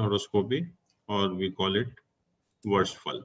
horoscopy, or we call it Varshfal.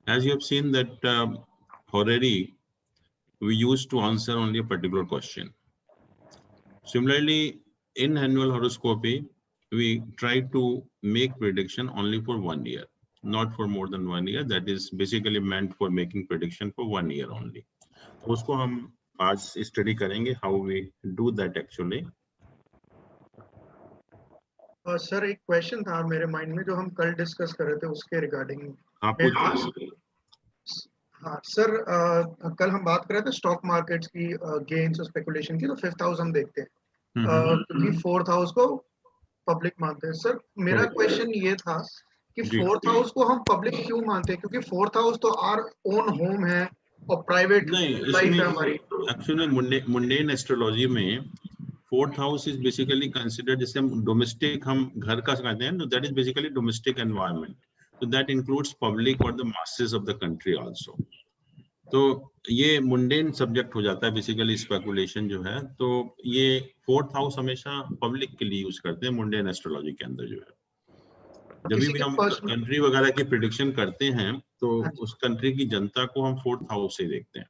As you have seen that already we used to answer only a particular question. Similarly, in annual horoscopy, we try to make prediction only for 1 year, not for more than 1 year. That is basically meant for making prediction for 1 year only. तो उसको हम आज study करेंगे how we do that actually. Sir एक question था मेरे mind में जो हम कल डिस्कस कर रहे थे उसके रिगार्डिंग। हाँ सर, कल हम बात कर रहे थे स्टॉक मार्केट्स की गेन्स और स्पेकुलेशन की, तो 5th हाउस हम देखते हैं क्योंकि 4th हाउस को पब्लिक मानते हैं। सर मेरा क्वेश्चन ये था कि 4th हाउस को हम पब्लिक क्यों मानते हैं, क्योंकि 4th हाउस तो आवर ओन होम है और प्राइवेट लाइफ है हमारी। एक्चुअली मुंडेन एस्ट्रोलॉजी में 4th house is basically considered, जैसे हम डोमेस्टिक हम घर का कहते हैं, तो that is basically domestic environment, तो दैट इंक्लूड्स पब्लिक और the masses of the country also. तो ये मुंडेन सब्जेक्ट हो जाता है बेसिकली स्पेकुलेशन जो है। तो ये 4th हाउस हमेशा पब्लिक के लिए यूज करते हैं मुंडेन एस्ट्रोलॉजी के अंदर जो है। जब भी हम कंट्री वगैरह की प्रेडिक्शन करते हैं तो उस कंट्री की जनता को हम 4th हाउस से देखते हैं।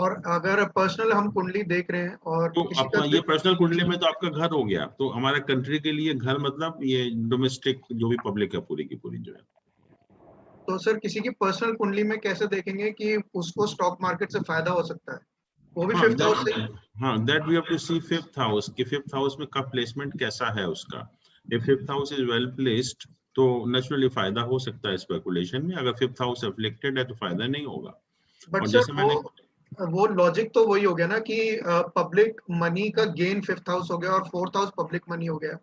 और अगर पर्सनल हम कुंडली देख रहे हैं और तो आपका ये पर्सनल कुंडली में तो आपका घर हो गया, तो हमारे कंट्री के लिए घर मतलब ये डोमेस्टिक जो भी पब्लिक है पूरी की पूरी जो है। तो सर किसी की पर्सनल कुंडली में कैसे देखेंगे कि उसको स्टॉक मार्केट से फायदा हो सकता है, वो भी 5th हाउस से? हाँ, that we have to see 5th house कि 5th हाउस में का प्लेसमेंट कैसा है उसका। If 5th house is well placed तो नेचुरली फायदा हो सकता है स्पेकुलेशन में। अगर 5th हाउस अफ्लिक्टेड है तो फायदा नहीं होगा। बट सर वो लॉजिक तो वही हो गया ना कि पब्लिक मनी का गेन 5th हाउस हो गया और 4th हाउस पब्लिक मनी हो गया,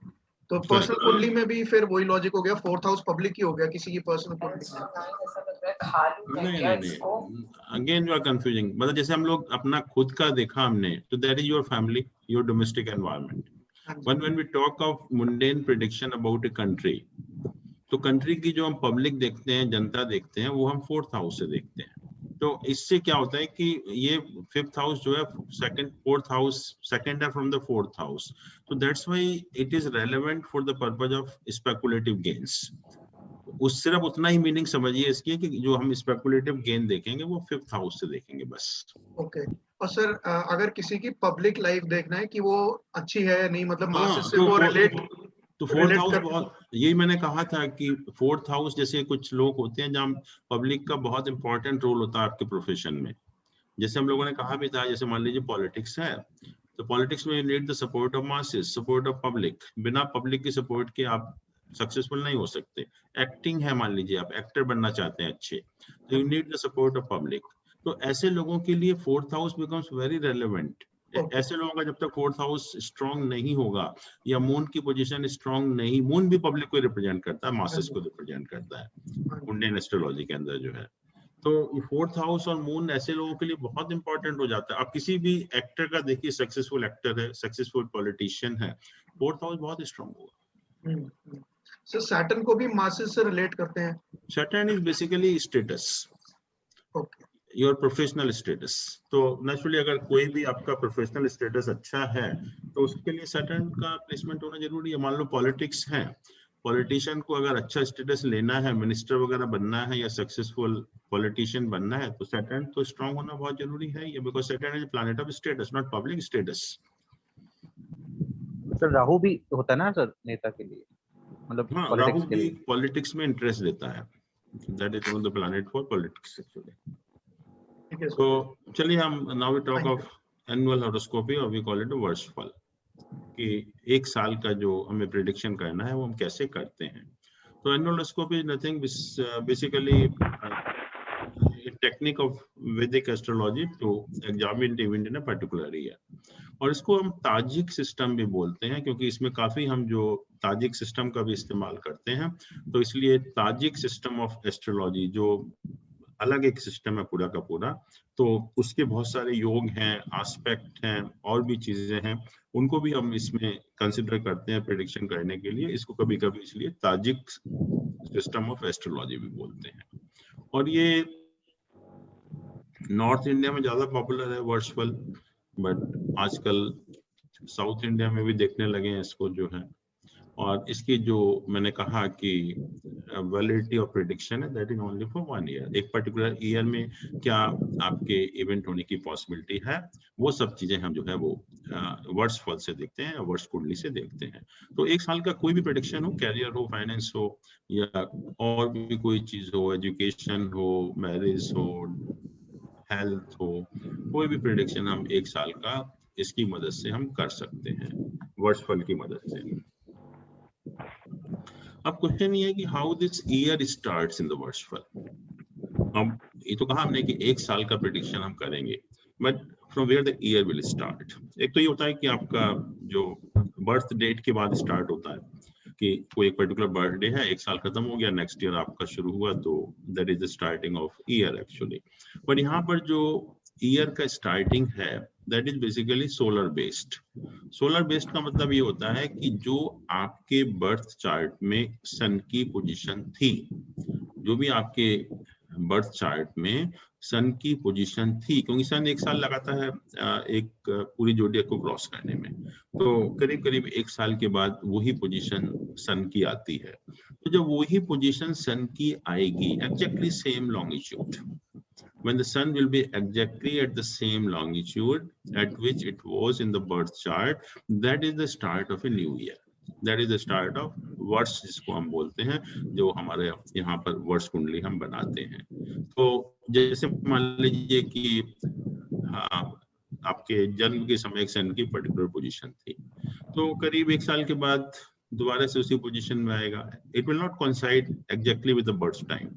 तो पर्सनल कुंडली में भी फिर वही लॉजिक हो गया, 4th हाउस पब्लिक ही हो गया किसी की पर्सनल कुंडली में। नहीं, अगेन यू आर कंफ्यूजिंग। मतलब जैसे हम लोग अपना खुद का देखा हमने, तो that is your family, your domestic environment. But when we talk of mundane prediction about a country, तो कंट्री की जो हम पब्लिक देखते हैं, जनता देखते हैं, वो हम 4th हाउस से देखते हैं। तो इससे क्या होता है कि ये 5th हाउस जो है सेकंड 4th हाउस सेकंड है फ्रॉम द 4th हाउस, तो that's why it is relevant for the purpose of speculative gains. उस सिर्फ उतना ही मीनिंग समझिए इसकी कि जो हम स्पेकुलेटिव गेन देखेंगे वो 5th हाउस से देखेंगे बस। ओके। और सर अगर किसी की पब्लिक लाइफ देखना है कि वो अच्छी है या नहीं, मतलब मासेस से तो वो रिलेट, तो 4th हाउस बहुत, यही मैंने कहा था कि 4th हाउस जैसे कुछ लोग होते हैं जहाँ पब्लिक का बहुत इंपॉर्टेंट रोल होता है आपके प्रोफेशन में। जैसे हम लोगों ने कहा भी था, जैसे मान लीजिए पॉलिटिक्स है, तो पॉलिटिक्स में you need the support of masses, support of public. बिना पब्लिक की सपोर्ट के आप सक्सेसफुल नहीं हो सकते। एक्टिंग है, मान लीजिए आप एक्टर बनना चाहते हैं अच्छे, तो you need the support of public. तो ऐसे लोगों के लिए 4th house becomes very relevant. ऐसे लोगों का जब तक 4th हाउस स्ट्रांग नहीं होगा या मून की पोजीशन स्ट्रांग नहीं, मून भी पब्लिक को रिप्रेजेंट करता है, मासेस को रिप्रेजेंट करता है इंडियन एस्ट्रोलॉजी के अंदर जो है। तो 4th हाउस और मून ऐसे लोगों के लिए बहुत इंपॉर्टेंट हो जाता है। आप किसी भी एक्टर का देखिए, सक्सेसफुल एक्टर है, सक्सेसफुल पॉलिटिशियन है, 4th हाउस बहुत स्ट्रांग होगा। सर सैटर्न को भी मासेस से रिलेट करते हैं? Saturn is basically status, your professional status. तो नेचुरली अगर कोई भी आपका प्रोफेशनल स्टेटस अच्छा है तो उसके लिए सैटर्न का प्लेसमेंट होना जरूरी है। मान लो पॉलिटिक्स है, पॉलिटिशियन को अगर अच्छा स्टेटस लेना है, मिनिस्टर वगैरह बनना है या सक्सेसफुल पॉलिटिशियन बनना है, तो सैटर्न तो स्ट्रांग होना बहुत जरूरी है, ये because Saturn is planet of status, not public status. Sir Rahu भी होता है ना सर नेता के लिए, मतलब हाँ, राहु भी पॉलिटिक्स में इंटरेस्ट देता है। That is one of the planet for politics actually. तो चलिए हम now we talk of annual horoscopy और वी कॉल इट वर्षफल, कि एक साल का जो हमें प्रेडिक्शन करना है वो हम कैसे करते हैं। तो annual horoscopy is nothing basically technique of Vedic astrology to examine the event in a particular year. और इसको हम ताजिक सिस्टम भी बोलते हैं, क्योंकि इसमें काफी हम जो ताजिक सिस्टम का भी इस्तेमाल करते हैं, तो इसलिए ताजिक सिस्टम ऑफ एस्ट्रोलॉजी जो अलग एक सिस्टम है पूरा का पूरा, तो उसके बहुत सारे योग हैं, एस्पेक्ट हैं, और भी चीजें हैं, उनको भी हम इसमें कंसिडर करते हैं प्रेडिक्शन करने के लिए। इसको कभी कभी इसलिए ताजिक सिस्टम ऑफ एस्ट्रोलॉजी भी बोलते हैं। और ये नॉर्थ इंडिया में ज्यादा पॉपुलर है वर्षफल, बट आजकल साउथ इंडिया में भी देखने लगे हैं इसको जो है। और इसकी जो मैंने कहा कि वैलिडिटी ऑफ प्रेडिक्शन है that is only for 1 year. एक पर्टिकुलर ईयर में क्या आपके इवेंट होने की पॉसिबिलिटी है, वो सब चीजें हम जो है वो वर्ष फल से देखते हैं, वर्ष कुंडली से देखते हैं। तो एक साल का कोई भी प्रेडिक्शन हो, कैरियर हो, फाइनेंस हो, या और भी कोई चीज हो, एजुकेशन हो, मैरिज हो, हेल्थ हो, कोई भी प्रेडिक्शन हम एक साल का इसकी मदद से हम कर सकते हैं, वर्षफल की मदद से। अब क्वेश्चन ये है कि how this year starts in the varshphal. अब ये तो कहा हमने कि एक साल का प्रेडिक्शन हम करेंगे, but from where the year will start. एक तो ये होता है कि आपका जो बर्थ डेट के बाद स्टार्ट होता है कि कोई एक पर्टिकुलर बर्थडे है, एक साल खत्म हो गया, नेक्स्ट ईयर आपका शुरू हुआ, तो that is the starting of year actually. But यहाँ पर जो ईयर का स्टार्टिंग है that is basically solar based. Solar based का मतलब ये होता है कि जो आपके बर्थ चार्ट में सन की पोजीशन थी, जो भी आपके बर्थ चार्ट में सन की पोजीशन थी, क्योंकि सन एक साल लगाता है एक पूरी जोडियक को क्रॉस करने में, तो करीब करीब एक साल के बाद वही पोजीशन सन की आती है। तो जब वही पोजीशन सन की आएगी exactly same longitude, when the sun will be exactly at the same longitude at which it was in the birth chart, that is the start of a new year. That is the start of वर्ष, जिसको हम बोलते हैं, जो हमारे यहाँ पर वर्ष कुंडली हम बनाते हैं। तो जैसे मान लीजिए कि हाँ, आपके जन्म के समय एक सन की पर्टिकुलर पोजीशन थी, तो करीब एक साल के बाद दोबारा से उसी पोजीशन में आएगा। It will not coincide exactly with the birth time,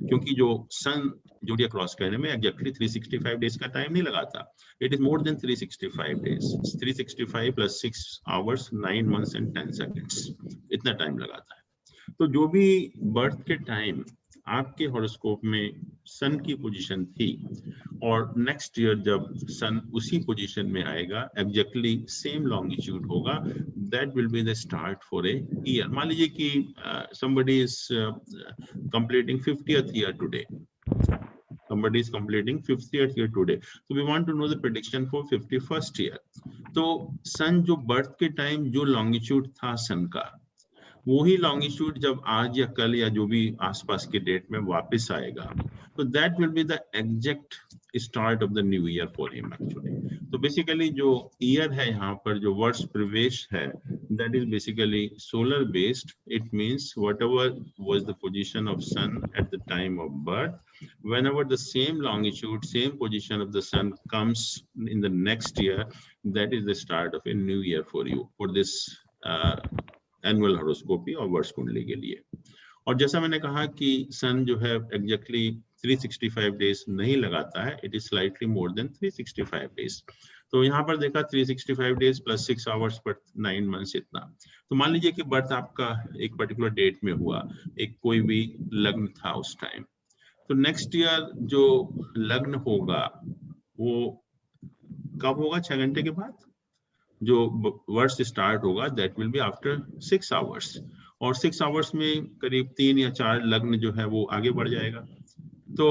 क्योंकि जो सन जोडियक क्रॉस करने में एग्जैक्टली 365 डेज का टाइम नहीं लगाता। It is more than 365 days, 365 plus 6 hours 9 months and 10 seconds, इतना टाइम लगाता है। तो जो भी बर्थ के टाइम आपके हॉरोस्कोप में सन की पोजीशन थी और नेक्स्ट ईयर जब सन उसी पोजीशन में आएगा, एग्जैक्टली सेम लॉन्गिट्यूड होगा, that will be the start for a year. मान लीजिए कि somebody is completing 50th year today. Somebody is completing 50th year today. So we want to know the prediction for 51st year. तो सन जो birth के time जो longitude था सन का, वही लॉन्गिट्यूड जब आज या कल या जो भी आसपास के डेट में वापस आएगा, तो that will be the exact start of the new year for him actually. तो बेसिकली जो ईयर है यहाँ पर, जो वर्ष प्रवेश है, that is basically solar based. It means whatever was the position of sun at the time of birth, whenever the same longitude, same position of the sun comes in the next year, that is the start of a new year for you, for this annual horoscopy और वर्ष कुंडली के लिए। और जैसा मैंने कहा कि सन जो है एग्जैक्टली 365 डेज नहीं लगाता है, it is slightly more than 365 days. तो यहाँ पर देखा 365 days plus 6 hours per 9 months इतना। तो मान लीजिए कि बर्थ आपका एक पर्टिकुलर डेट में हुआ, एक कोई भी लग्न था उस टाइम, तो नेक्स्ट ईयर जो लग्न होगा वो कब होगा? 6 घंटे के बाद जो वर्ष स्टार्ट होगा, that will be after 6 hours. और 6 आवर्स में करीब 3 या 4 लग्न जो है वो आगे बढ़ जाएगा। तो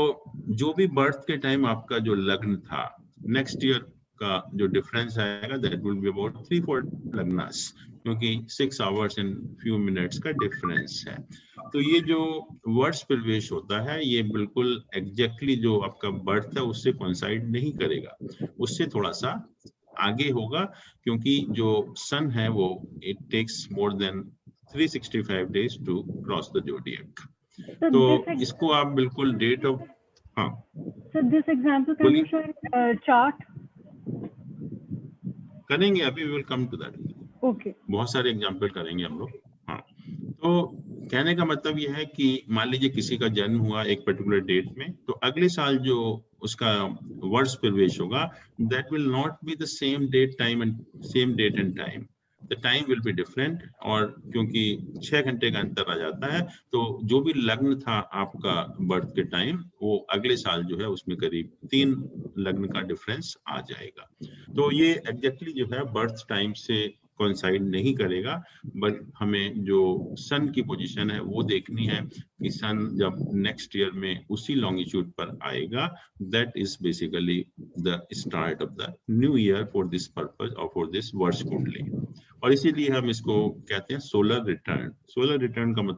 जो भी बर्थ के टाइम आपका जो लग्न था, नेक्स्ट ईयर का जो डिफरेंस आएगा, दैट विल बी अबाउट 3-4 लग्नास, क्योंकि 6 आवर्स एंड फ्यू मिनट्स का डिफरेंस है। तो ये जो वर्ष प्रवेश होता है, ये बिल्कुल एग्जैक्टली जो आपका बर्थ है उससे कोइंसाइड नहीं करेगा, उससे थोड़ा सा आगे होगा, क्योंकि जो सन है वो it takes more than 365 days to cross the zodiac. तो इसको आप बिल्कुल डेट ऑफ, हाँ sir this example can you show chart? करेंगे अभी, we will come to that. Okay, बहुत सारे एग्जांपल करेंगे हम लोग। हाँ, तो कहने का मतलब यह है कि मान लीजिए किसी का जन्म हुआ एक पर्टिकुलर डेट में, तो अगले साल जो उसका वर्ष प्रवेश होगा, that will not be the same date time and same date and time, the time will be different. और क्योंकि 6 घंटे का अंतर आ जाता है, तो जो भी लग्न था आपका बर्थ के टाइम, वो अगले साल जो है उसमें करीब 3 लग्न का डिफरेंस आ जाएगा। तो ये एग्जैक्टली जो है बर्थ टाइम से कोइंसाइड नहीं करेगा, बट हमें जो सन की पोजीशन है वो देखनी है कि सन जब नेक्स्ट ईयर में उसी लॉन्गिट्यूड पर आएगा, that is basically the start of the new year for this purpose और फॉर दिस वर्ष कुंडली। और इसीलिए हम इसको कहते हैं सोलर रिटर्न। सोलर रिटर्न का मतलब